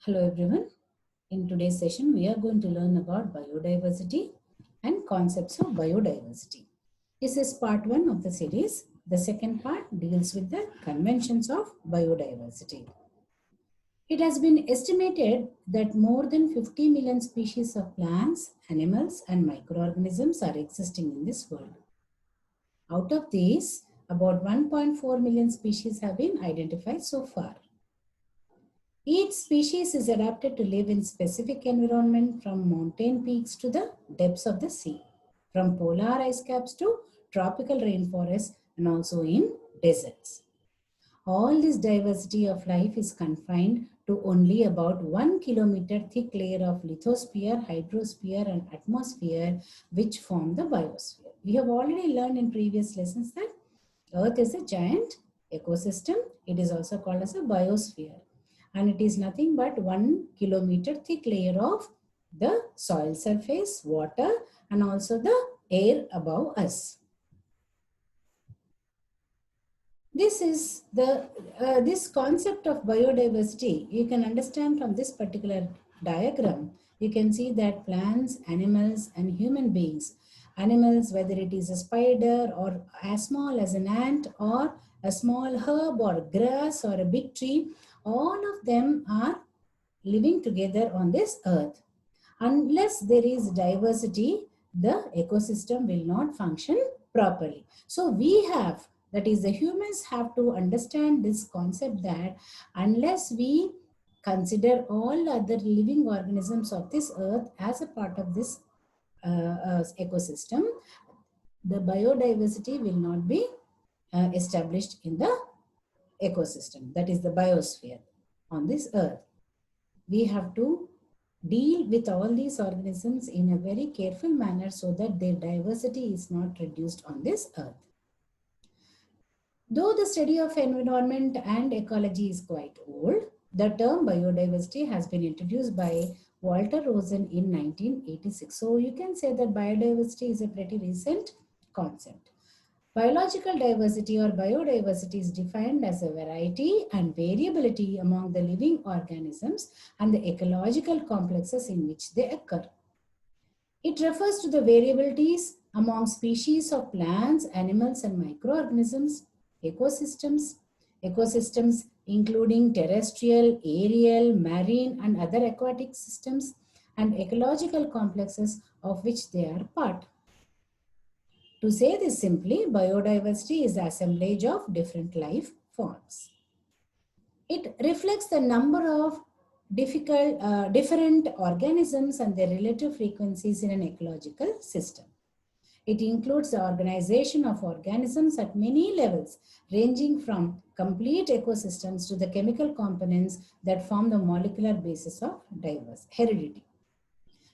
Hello everyone. In today's session, we are going to learn about biodiversity and concepts of biodiversity. This is part one of the series. The second part deals with the conventions of biodiversity. It has been estimated that more than 50 million species of plants, animals, and microorganisms are existing in this world. Out of these, about 1.4 million species have been identified so far. Each species is adapted to live in specific environment from mountain peaks to the depths of the sea, from polar ice caps to tropical rainforests and also in deserts. All this diversity of life is confined to only about 1 kilometer thick layer of lithosphere, hydrosphere and atmosphere which form the biosphere. We have already learned in previous lessons that Earth is a giant ecosystem. It is also called as a biosphere. And it is nothing but 1 kilometer thick layer of the soil surface, water, and also the air above us. This is the this concept of biodiversity. You can understand from this particular diagram. You can see that plants, animals, and human beings. Animals, whether it is a spider or as small as an ant or a small herb or grass or a big tree, all of them are living together on this earth. Unless there is diversity, the ecosystem will not function properly. So we have, that is the humans have to understand this concept that unless we consider all other living organisms of this earth as a part of this ecosystem, the biodiversity will not be established in the ecosystem, that is the biosphere on this earth. We have to deal with all these organisms in a very careful manner so that their diversity is not reduced on this earth. Though the study of environment and ecology is quite old, the term biodiversity has been introduced by Walter Rosen in 1986. So you can say that biodiversity is a pretty recent concept. Biological diversity or biodiversity is defined as a variety and variability among the living organisms and the ecological complexes in which they occur. It refers to the variabilities among species of plants, animals, and microorganisms, ecosystems including terrestrial, aerial, marine, and other aquatic systems, and ecological complexes of which they are part. To say this simply, biodiversity is the assemblage of different life forms. It reflects the number of different organisms and their relative frequencies in an ecological system. It includes the organization of organisms at many levels, ranging from complete ecosystems to the chemical components that form the molecular basis of heredity.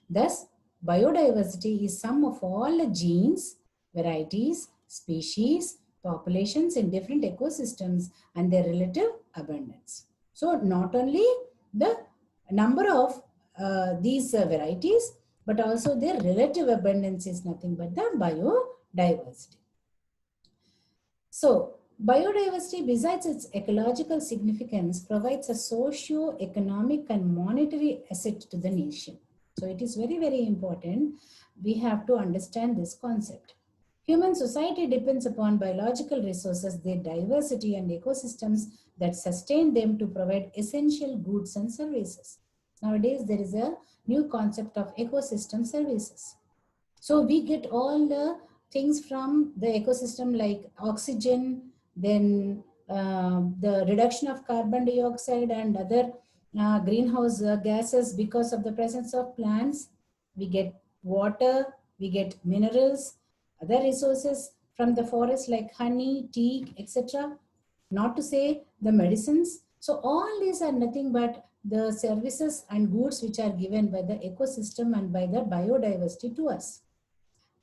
Thus, biodiversity is sum of all the genes, varieties, species, populations in different ecosystems and their relative abundance. So not only the number of these varieties, but also their relative abundance is nothing but the biodiversity. So biodiversity, besides its ecological significance, provides a socio-economic and monetary asset to the nation. So it is very, very important. We have to understand this concept. Human society depends upon biological resources, their diversity and ecosystems that sustain them to provide essential goods and services. Nowadays, there is a new concept of ecosystem services. So we get all the things from the ecosystem like oxygen, then the reduction of carbon dioxide and other greenhouse gases because of the presence of plants. We get water, we get minerals, other resources from the forest like honey, tea, etc. Not to say the medicines. So all these are nothing but the services and goods which are given by the ecosystem and by the biodiversity to us.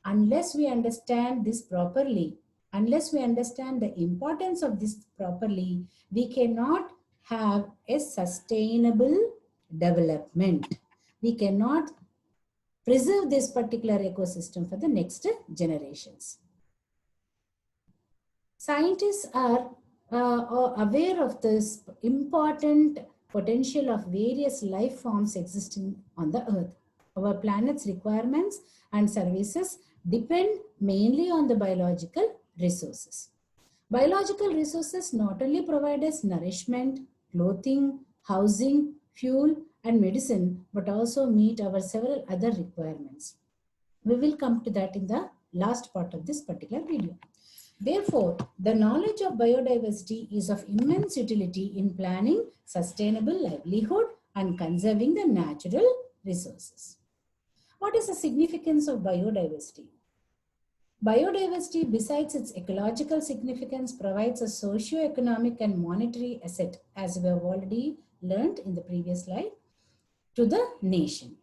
Unless we understand this properly, unless we understand the importance of this properly, we cannot have a sustainable development. We cannot preserve this particular ecosystem for the next generations. Scientists are aware of this important potential of various life forms existing on the earth. Our planet's requirements and services depend mainly on the biological resources. Biological resources not only provide us nourishment, clothing, housing, fuel, and medicine, but also meet our several other requirements. We will come to that in the last part of this particular video. Therefore, the knowledge of biodiversity is of immense utility in planning sustainable livelihood and conserving the natural resources. What is the significance of biodiversity? Biodiversity, besides its ecological significance, provides a socio-economic and monetary asset, as we have already learned in the previous slide, to the nation.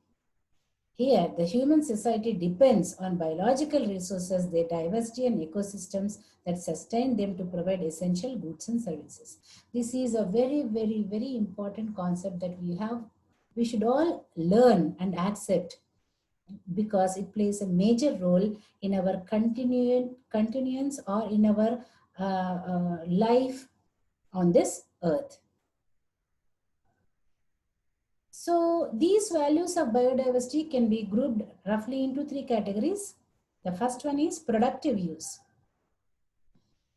Here, the human society depends on biological resources, their diversity and ecosystems that sustain them to provide essential goods and services. This is a very, very, very important concept that we should all learn and accept, because it plays a major role in our continuance or in our life on this earth. So these values of biodiversity can be grouped roughly into three categories. The first one is productive use.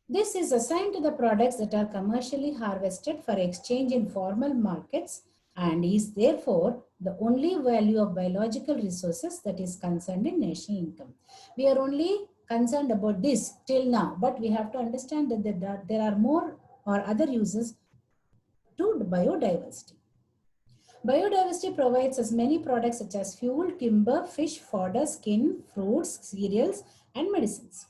This is assigned to the products that are commercially harvested for exchange in formal markets and is therefore the only value of biological resources that is concerned in national income. We are only concerned about this till now, but we have to understand that there are more or other uses to biodiversity. Biodiversity provides us many products such as fuel, timber, fish, fodder, skin, fruits, cereals, and medicines.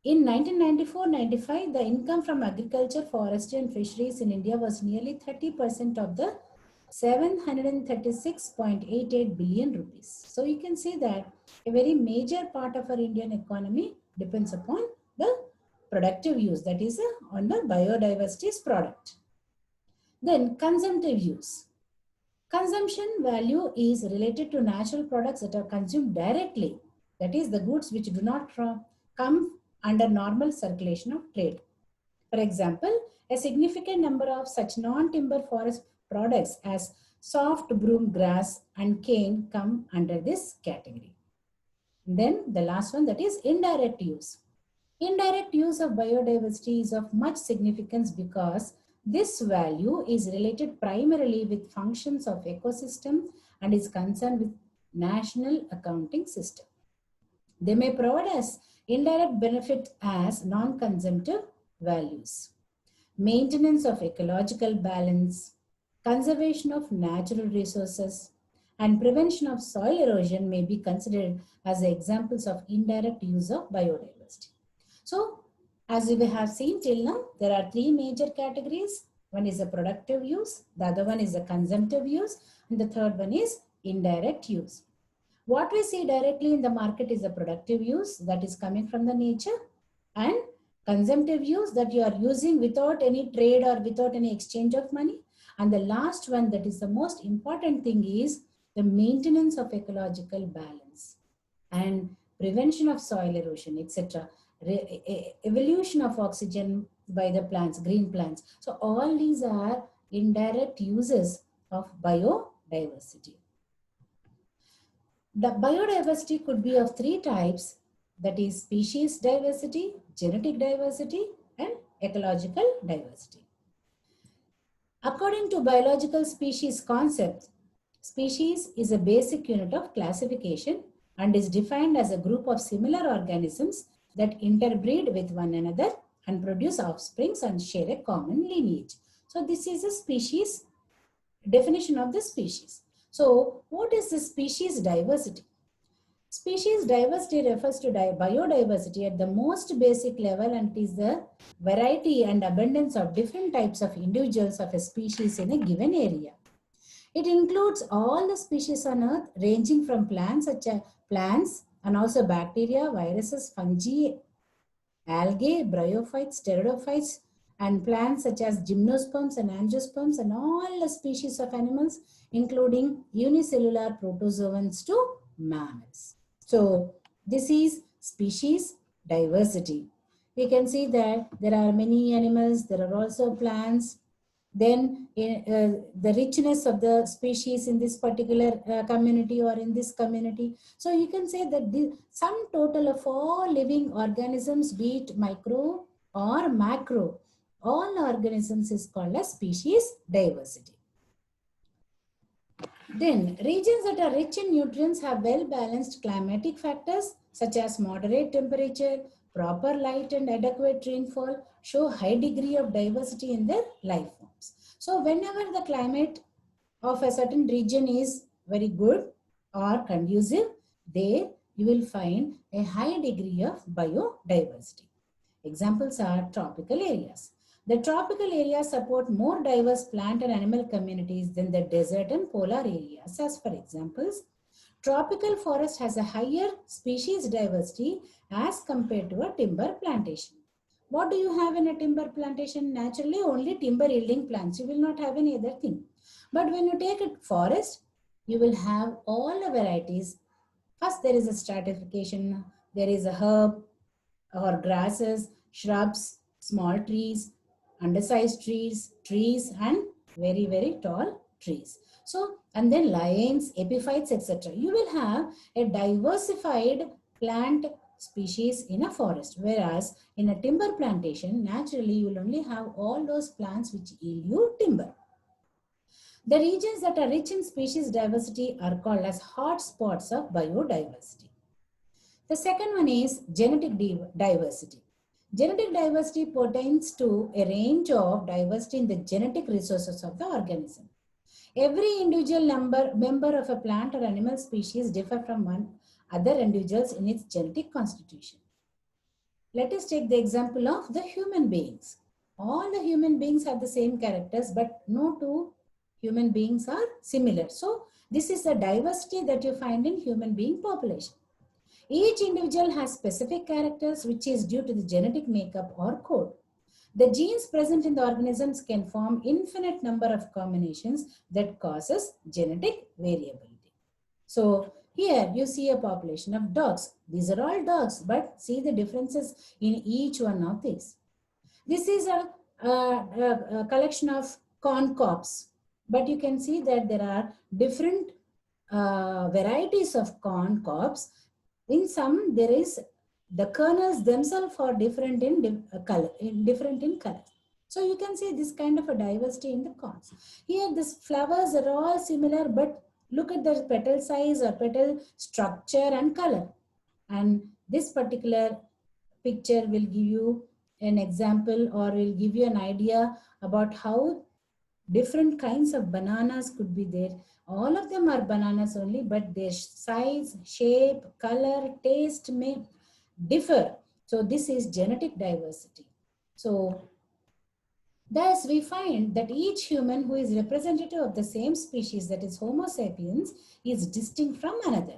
In 1994-95, the income from agriculture, forestry, and fisheries in India was nearly 30% of the 736.88 billion rupees. So you can see that a very major part of our Indian economy depends upon the productive use, that is on the biodiversity's product. Then consumptive use. Consumption value is related to natural products that are consumed directly, that is the goods which do not come under normal circulation of trade. For example, a significant number of such non-timber forest products as soft broom grass and cane come under this category. Then the last one, that is indirect use. Indirect use of biodiversity is of much significance because this value is related primarily with functions of ecosystem and is concerned with national accounting system. They may provide us indirect benefit as non-consumptive values. Maintenance of ecological balance, conservation of natural resources, and prevention of soil erosion may be considered as examples of indirect use of biodiversity. So, as we have seen till now, there are three major categories. One is a productive use, the other one is a consumptive use, and the third one is indirect use. What we see directly in the market is a productive use that is coming from the nature, and consumptive use that you are using without any trade or without any exchange of money. And the last one, that is the most important thing, is the maintenance of ecological balance and prevention of soil erosion, etc. Evolution of oxygen by the plants, green plants. So all these are indirect uses of biodiversity. The biodiversity could be of three types, that is species diversity, genetic diversity, and ecological diversity. According to biological species concept, species is a basic unit of classification and is defined as a group of similar organisms that interbreed with one another and produce offsprings and share a common lineage. So this is a species definition of the species. So what is the species diversity? Species diversity refers to biodiversity at the most basic level, and is the variety and abundance of different types of individuals of a species in a given area. It includes all the species on earth, ranging from plants such as plants and also bacteria, viruses, fungi, algae, bryophytes, pteridophytes, and plants such as gymnosperms and angiosperms, and all the species of animals, including unicellular protozoans to mammals. So this is species diversity. We can see that there are many animals, there are also plants, then the richness of the species in this particular community or in this community. So you can say that the sum total of all living organisms, be it micro or macro, all organisms is called as species diversity. Then regions that are rich in nutrients have well-balanced climatic factors such as moderate temperature, proper light and adequate rainfall, show high degree of diversity in their life forms. So whenever the climate of a certain region is very good or conducive, there you will find a high degree of biodiversity. Examples are tropical areas. The tropical areas support more diverse plant and animal communities than the desert and polar areas. As for examples, tropical forest has a higher species diversity as compared to a timber plantation. What do you have in a timber plantation? Naturally, only timber yielding plants. You will not have any other thing. But when you take a forest, you will have all the varieties. First, there is a stratification. There is a herb or grasses, shrubs, small trees, undersized trees, trees, and very, very tall trees. So, and then lions, epiphytes, etc. You will have a diversified plant species in a forest, whereas in a timber plantation, naturally you will only have all those plants which yield you timber. The regions that are rich in species diversity are called as hotspots of biodiversity. The second one is genetic diversity. Genetic diversity pertains to a range of diversity in the genetic resources of the organism. Every individual member of a plant or animal species differ from one other individuals in its genetic constitution. Let us take the example of the human beings. All the human beings have the same characters, but no two human beings are similar. So this is the diversity that you find in human being population. Each individual has specific characters which is due to the genetic makeup or code. The genes present in the organisms can form infinite number of combinations that causes genetic variability. So here you see a population of dogs. These are all dogs, but see the differences in each one of these. This is a collection of corn cobs, but you can see that there are different varieties of corn cobs. In some, there is the kernels themselves are different in color. So you can see this kind of a diversity in the corns. Here, these flowers are all similar, but look at the petal size or petal structure and color. And this particular picture will give you an example or will give you an idea about how different kinds of bananas could be there. All of them are bananas only, but their size, shape, color, taste may differ. So this is genetic diversity. So thus we find that each human who is representative of the same species, that is Homo sapiens, is distinct from another.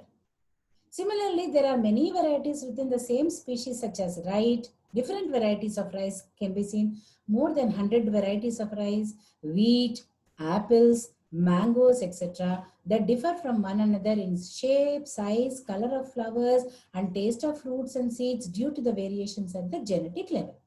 Similarly, there are many varieties within the same species such as rice. Different varieties of rice can be seen. More than 100 varieties of rice, wheat, apples, mangoes, etc. that differ from one another in shape, size, color of flowers, and taste of fruits and seeds due to the variations at the genetic level.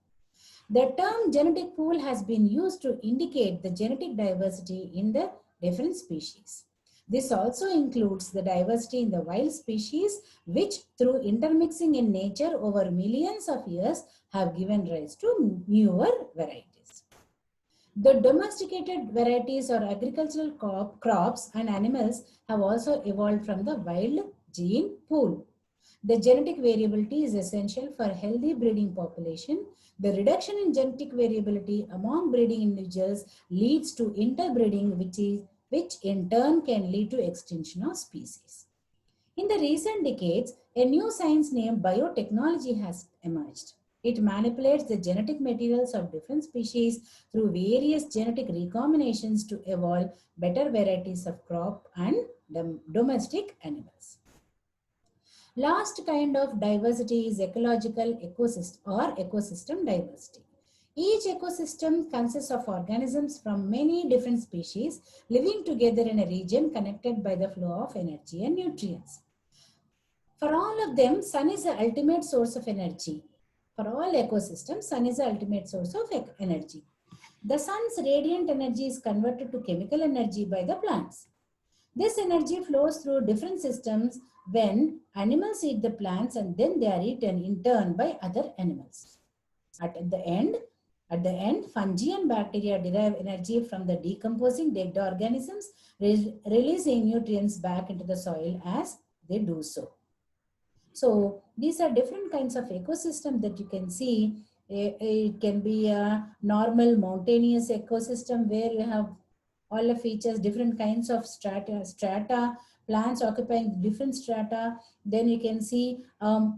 The term genetic pool has been used to indicate the genetic diversity in the different species. This also includes the diversity in the wild species, which through intermixing in nature over millions of years have given rise to newer varieties. The domesticated varieties or agricultural crops and animals have also evolved from the wild gene pool. The genetic variability is essential for healthy breeding population. The reduction in genetic variability among breeding individuals leads to interbreeding, which in turn can lead to extinction of species. In the recent decades, a new science named biotechnology has emerged. It manipulates the genetic materials of different species through various genetic recombinations to evolve better varieties of crop and domestic animals. Last kind of diversity is ecological ecosystem or ecosystem diversity. Each ecosystem consists of organisms from many different species living together in a region connected by the flow of energy and nutrients. For all of them, sun is the ultimate source of energy. For all ecosystems, sun is the ultimate source of energy. The sun's radiant energy is converted to chemical energy by the plants. This energy flows through different systems when animals eat the plants and then they are eaten in turn by other animals. At the end, fungi and bacteria derive energy from the decomposing dead organisms, releasing nutrients back into the soil as they do so. So these are different kinds of ecosystem that you can see. It can be a normal mountainous ecosystem where you have all the features, different kinds of strata, plants occupying different strata. Then you can see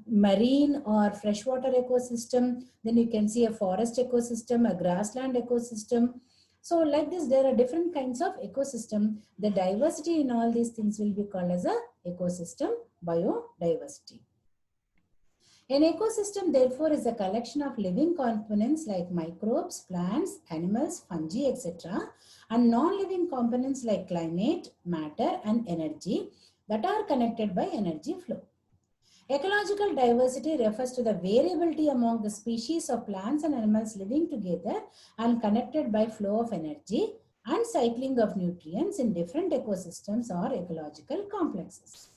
marine or freshwater ecosystem. Then you can see a forest ecosystem, a grassland ecosystem. So like this, there are different kinds of ecosystem. The diversity in all these things will be called as a ecosystem biodiversity. An ecosystem, therefore, is a collection of living components like microbes, plants, animals, fungi, etc., and non-living components like climate, matter, and energy that are connected by energy flow. Ecological diversity refers to the variability among the species of plants and animals living together and connected by flow of energy and cycling of nutrients in different ecosystems or ecological complexes.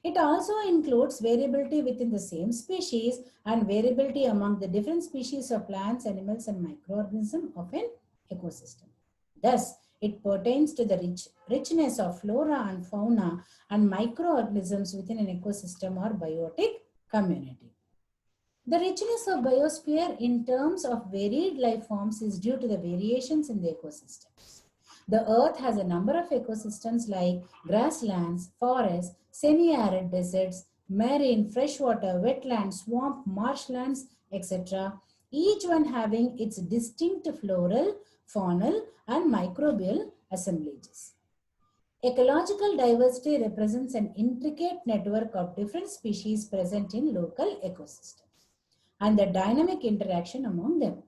It also includes variability within the same species and variability among the different species of plants, animals, and microorganisms of an ecosystem. Thus, it pertains to the richness of flora and fauna and microorganisms within an ecosystem or biotic community. The richness of biosphere in terms of varied life forms is due to the variations in the ecosystems. The earth has a number of ecosystems like grasslands, forests, semi-arid deserts, marine, freshwater, wetlands, swamp, marshlands, etc. Each one having its distinct floral, faunal, and microbial assemblages. Ecological diversity represents an intricate network of different species present in local ecosystems and the dynamic interaction among them.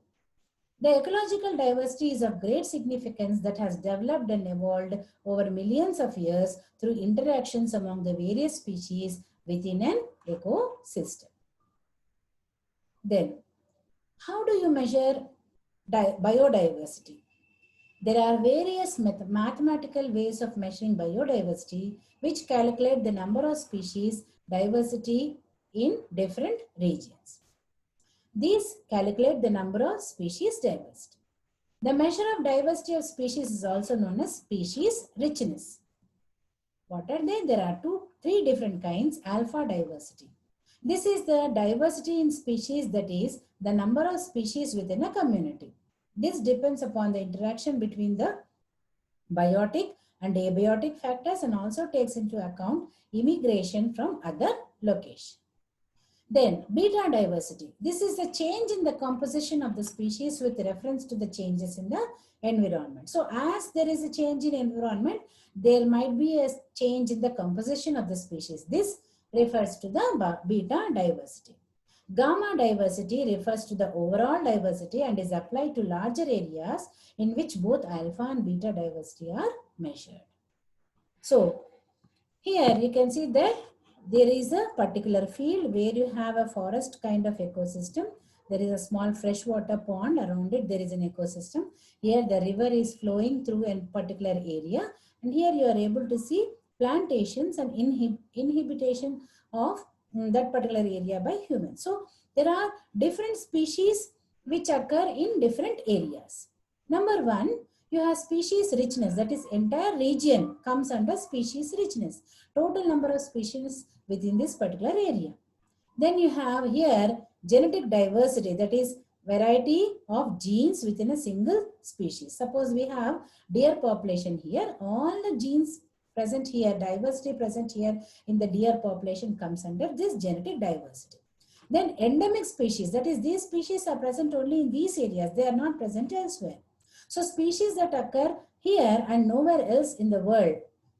The ecological diversity is of great significance that has developed and evolved over millions of years through interactions among the various species within an ecosystem. Then, how do you measure biodiversity? There are various mathematical ways of measuring biodiversity which calculate the number of species diversity in different regions. These calculate the number of species diversity. The measure of diversity of species is also known as species richness. What are they? There are three different kinds. Alpha diversity. This is the diversity in species, that is the number of species within a community. This depends upon the interaction between the biotic and abiotic factors and also takes into account immigration from other locations. Then beta diversity. This is the change in the composition of the species with reference to the changes in the environment. So as there is a change in environment, there might be a change in the composition of the species. This refers to the beta diversity. Gamma diversity refers to the overall diversity and is applied to larger areas in which both alpha and beta diversity are measured. So here you can see that there is a particular field where you have a forest kind of ecosystem. There is a small freshwater pond around it. There is an ecosystem. Here the river is flowing through a particular area. And here you are able to see plantations and inhabitation of that particular area by humans. So there are different species which occur in different areas. Number one, you have species richness, that is entire region comes under species richness, total number of species within this particular area. Then you have here genetic diversity, that is variety of genes within a single species. Suppose we have deer population here, all the genes present here, diversity present here in the deer population comes under this genetic diversity. Then endemic species, that is these species are present only in these areas, they are not present elsewhere. So species that occur here and nowhere else in the world,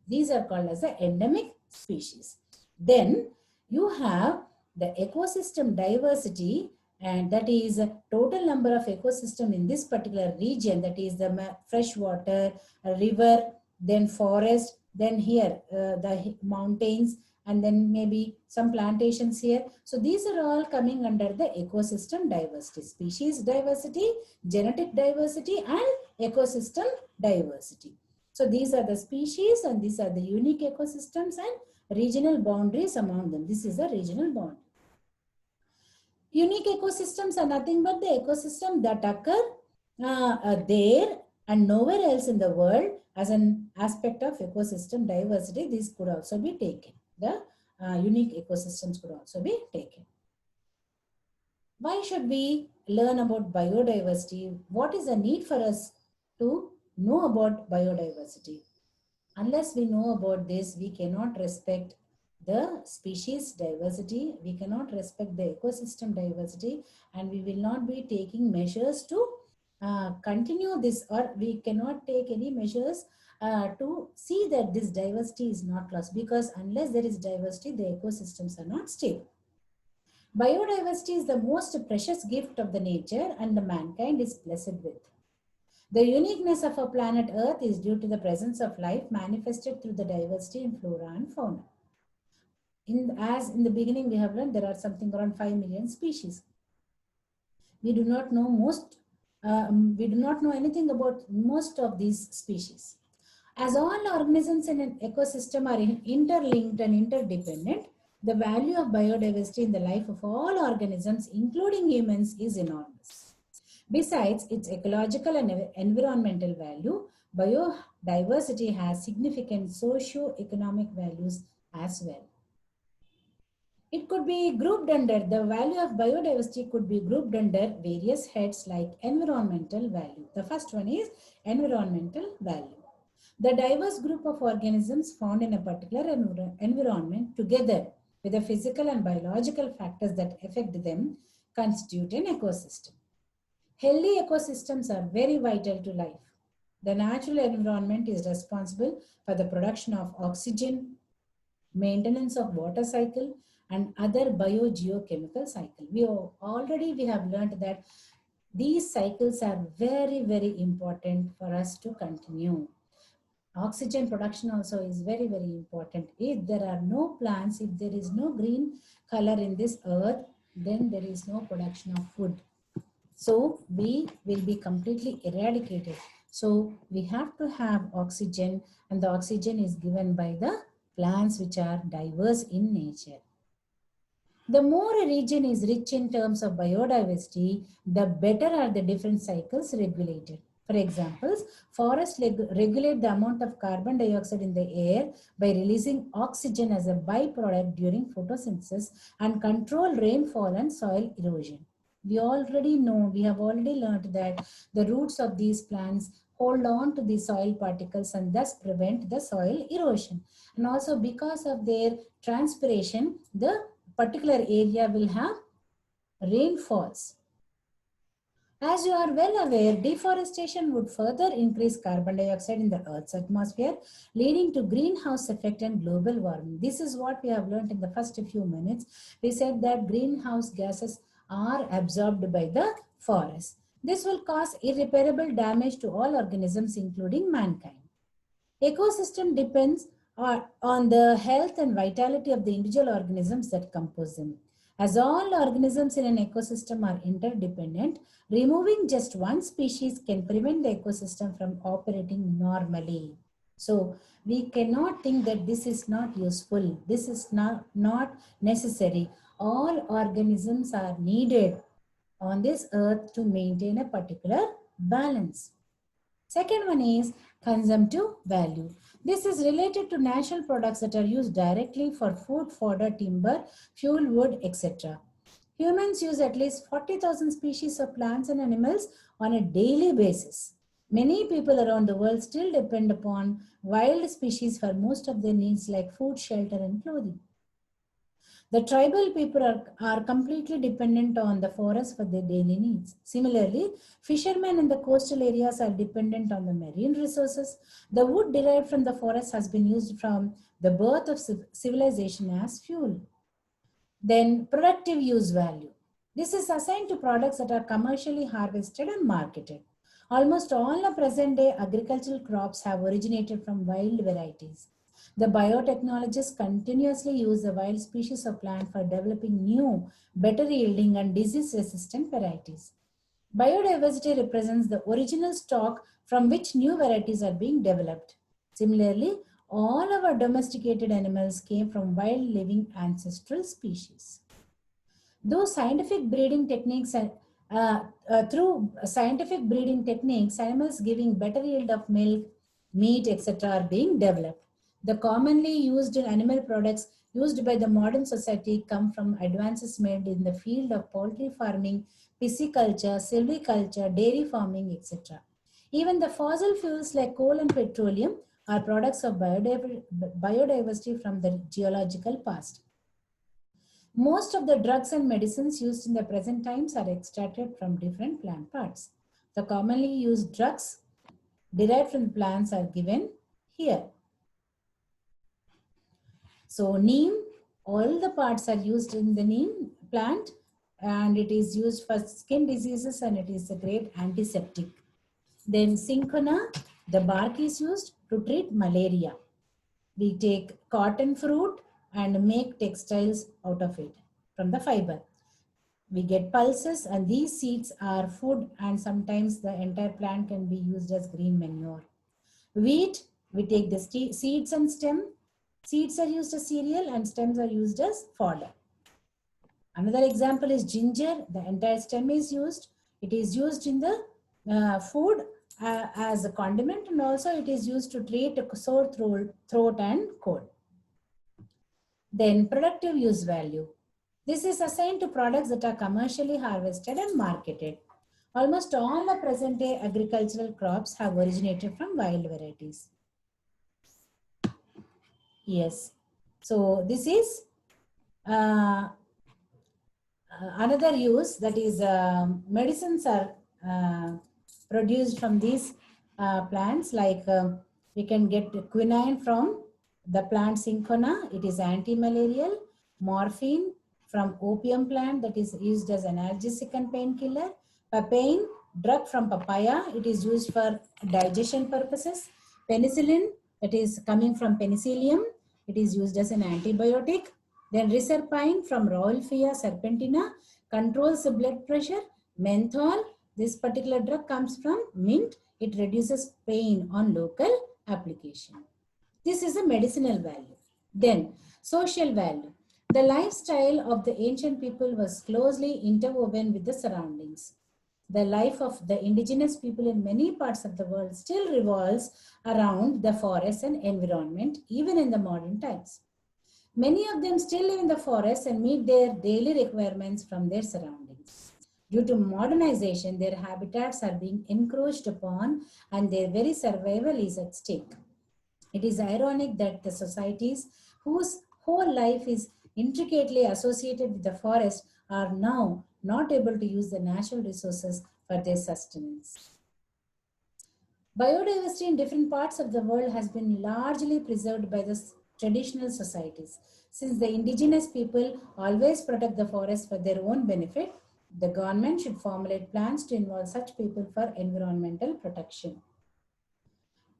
these are called as the endemic species. Then you have the ecosystem diversity, and that is a total number of ecosystem in this particular region, that is the freshwater, river, then forest, then here the mountains and then maybe some plantations here. So these are all coming under the ecosystem diversity, species diversity, genetic diversity, and ecosystem diversity. So these are the species and these are the unique ecosystems and regional boundaries among them. This is a regional boundary. Unique ecosystems are nothing but the ecosystem that occur there and nowhere else in the world as an aspect of ecosystem diversity. These could also be taken. The unique ecosystems could also be taken. Why should we learn about biodiversity? What is the need for us to know about biodiversity? Unless we know about this, we cannot respect the species diversity, we cannot respect the ecosystem diversity, and we will not be taking measures to continue this, or we cannot take any measures to see that this diversity is not lost, because unless there is diversity, the ecosystems are not stable. Biodiversity is the most precious gift of the nature and the mankind is blessed with. The uniqueness of our planet Earth is due to the presence of life manifested through the diversity in flora and fauna. As in the beginning we have learned, there are something around 5 million species. We do not know anything about most of these species. As all organisms in an ecosystem are interlinked and interdependent, the value of biodiversity in the life of all organisms, including humans, is enormous. Besides its ecological and environmental value, biodiversity has significant socio-economic values as well. It could be grouped under, the value of biodiversity could be grouped under various heads like environmental value. The first one is environmental value. The diverse group of organisms found in a particular environment, together with the physical and biological factors that affect them, constitute an ecosystem. Healthy ecosystems are very vital to life. The natural environment is responsible for the production of oxygen, maintenance of water cycle, and other biogeochemical cycle. We have learned that these cycles are very, very important for us to continue. Oxygen production also is very, very important. If there are no plants, if there is no green color in this earth, then there is no production of food. So we will be completely eradicated. So we have to have oxygen, and the oxygen is given by the plants which are diverse in nature. The more a region is rich in terms of biodiversity, the better are the different cycles regulated. For example, forests regulate the amount of carbon dioxide in the air by releasing oxygen as a byproduct during photosynthesis and control rainfall and soil erosion. We already know, we have already learned that the roots of these plants hold on to the soil particles and thus prevent the soil erosion. And also because of their transpiration, the particular area will have rainfalls. As you are well aware, deforestation would further increase carbon dioxide in the Earth's atmosphere, leading to greenhouse effect and global warming. This is what we have learned in the first few minutes. We said that greenhouse gases are absorbed by the forest. This will cause irreparable damage to all organisms, including mankind. Ecosystem depends on the health and vitality of the individual organisms that compose them. As all organisms in an ecosystem are interdependent, removing just one species can prevent the ecosystem from operating normally. So we cannot think that this is not useful, this is not necessary. All organisms are needed on this earth to maintain a particular balance. Second one is consumptive value. This is related to natural products that are used directly for food, fodder, timber, fuel, wood, etc. Humans use at least 40,000 species of plants and animals on a daily basis. Many people around the world still depend upon wild species for most of their needs like food, shelter, and clothing. The tribal people are completely dependent on the forest for their daily needs. Similarly, fishermen in the coastal areas are dependent on the marine resources. The wood derived from the forest has been used from the birth of civilization as fuel. Then, productive use value. This is assigned to products that are commercially harvested and marketed. Almost all the present-day agricultural crops have originated from wild varieties. The biotechnologists continuously use the wild species of plant for developing new, better yielding and disease-resistant varieties. Biodiversity represents the original stock from which new varieties are being developed. Similarly, all our domesticated animals came from wild living ancestral species. Though scientific breeding techniques and through scientific breeding techniques, animals giving better yield of milk, meat, etc. are being developed. The commonly used animal products used by the modern society come from advances made in the field of poultry farming, pisciculture, silviculture, dairy farming, etc. Even the fossil fuels like coal and petroleum are products of biodiversity from the geological past. Most of the drugs and medicines used in the present times are extracted from different plant parts. The commonly used drugs derived from plants are given here. So neem, all the parts are used in the neem plant, and it is used for skin diseases and it is a great antiseptic. Then cinchona, the bark is used to treat malaria. We take cotton fruit and make textiles out of it from the fiber. We get pulses, and these seeds are food, and sometimes the entire plant can be used as green manure. Wheat, we take the seeds and stem. Seeds are used as cereal and stems are used as fodder. Another example is ginger. The entire stem is used. It is used in the food as a condiment, and also it is used to treat sore throat and cold. Then productive use value. This is assigned to products that are commercially harvested and marketed. Almost all the present day agricultural crops have originated from wild varieties. Yes. So this is another use, that is medicines are produced from these plants, like we can get quinine from the plant cinchona, it is anti-malarial. Morphine from opium plant, that is used as analgesic and painkiller. Papain, drug from papaya, it is used for digestion purposes. Penicillin, that is coming from penicillium, it is used as an antibiotic. Then reserpine from Rauwolfia serpentina controls the blood pressure. Menthol, this particular drug comes from mint, it reduces pain on local application. This is a medicinal value. Then social value. The lifestyle of the ancient people was closely interwoven with the surroundings. The life of the indigenous people in many parts of the world still revolves around the forest and environment, even in the modern times. Many of them still live in the forest and meet their daily requirements from their surroundings. Due to modernization, their habitats are being encroached upon and their very survival is at stake. It is ironic that the societies whose whole life is intricately associated with the forest are now not able to use the natural resources for their sustenance. Biodiversity in different parts of the world has been largely preserved by the traditional societies. Since the indigenous people always protect the forest for their own benefit, the government should formulate plans to involve such people for environmental protection.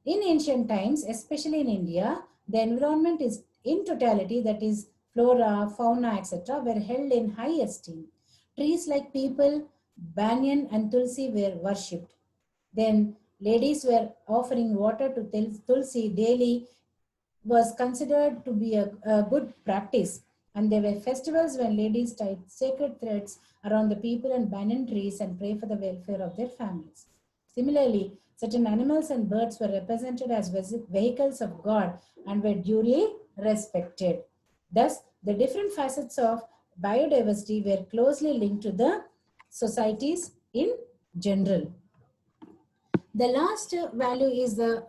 In ancient times, especially in India, the environment is in totality, that is flora, fauna, etc., were held in high esteem. Trees like peepal, banyan and tulsi were worshipped. Then ladies were offering water to tulsi daily was considered to be a good practice. And there were festivals when ladies tied sacred threads around the people and banyan trees and pray for the welfare of their families. Similarly, certain animals and birds were represented as vehicles of God and were duly respected. Thus, the different facets of biodiversity were closely linked to the societies in general. The last value is the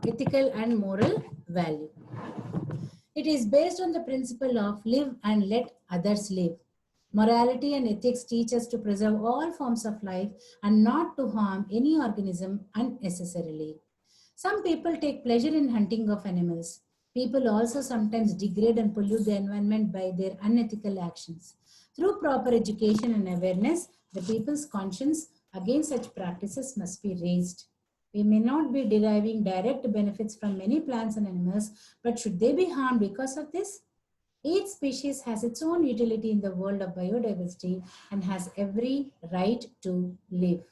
ethical and moral value. It is based on the principle of live and let others live. Morality and ethics teach us to preserve all forms of life and not to harm any organism unnecessarily. Some people take pleasure in hunting of animals. People also sometimes degrade and pollute the environment by their unethical actions. Through proper education and awareness, the people's conscience against such practices must be raised. We may not be deriving direct benefits from many plants and animals, but should they be harmed because of this? Each species has its own utility in the world of biodiversity and has every right to live.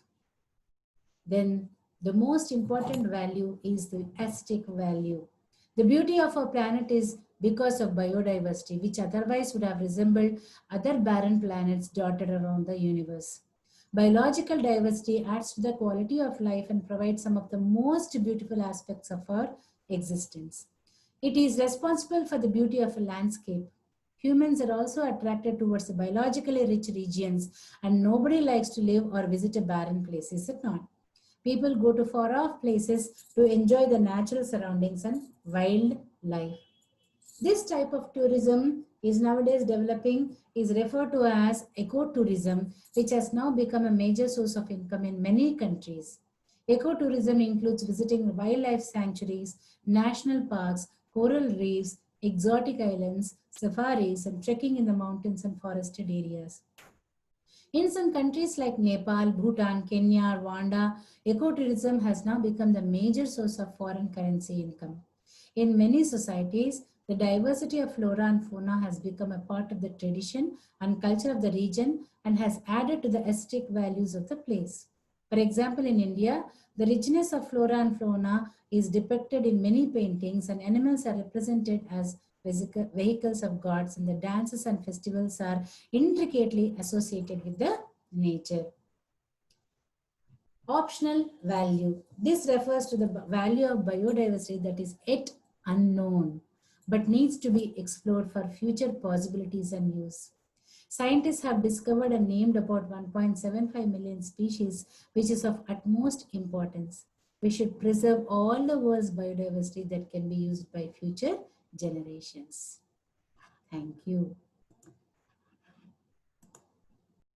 Then the most important value is the aesthetic value. The beauty of our planet is because of biodiversity, which otherwise would have resembled other barren planets dotted around the universe. Biological diversity adds to the quality of life and provides some of the most beautiful aspects of our existence. It is responsible for the beauty of a landscape. Humans are also attracted towards the biologically rich regions, and nobody likes to live or visit a barren place, is it not? People go to far off places to enjoy the natural surroundings and wildlife. This type of tourism is nowadays developing, is referred to as ecotourism, which has now become a major source of income in many countries. Ecotourism includes visiting wildlife sanctuaries, national parks, coral reefs, exotic islands, safaris, and trekking in the mountains and forested areas. In some countries like Nepal, Bhutan, Kenya, Rwanda, ecotourism has now become the major source of foreign currency income. In many societies, the diversity of flora and fauna has become a part of the tradition and culture of the region and has added to the aesthetic values of the place. For example, in India, the richness of flora and fauna is depicted in many paintings, and animals are represented as vehicles of gods, and the dances and festivals are intricately associated with the nature. Optional value. This refers to the value of biodiversity that is yet unknown but needs to be explored for future possibilities and use. Scientists have discovered and named about 1.75 million species, which is of utmost importance. We should preserve all the world's biodiversity that can be used by future generations. Thank you.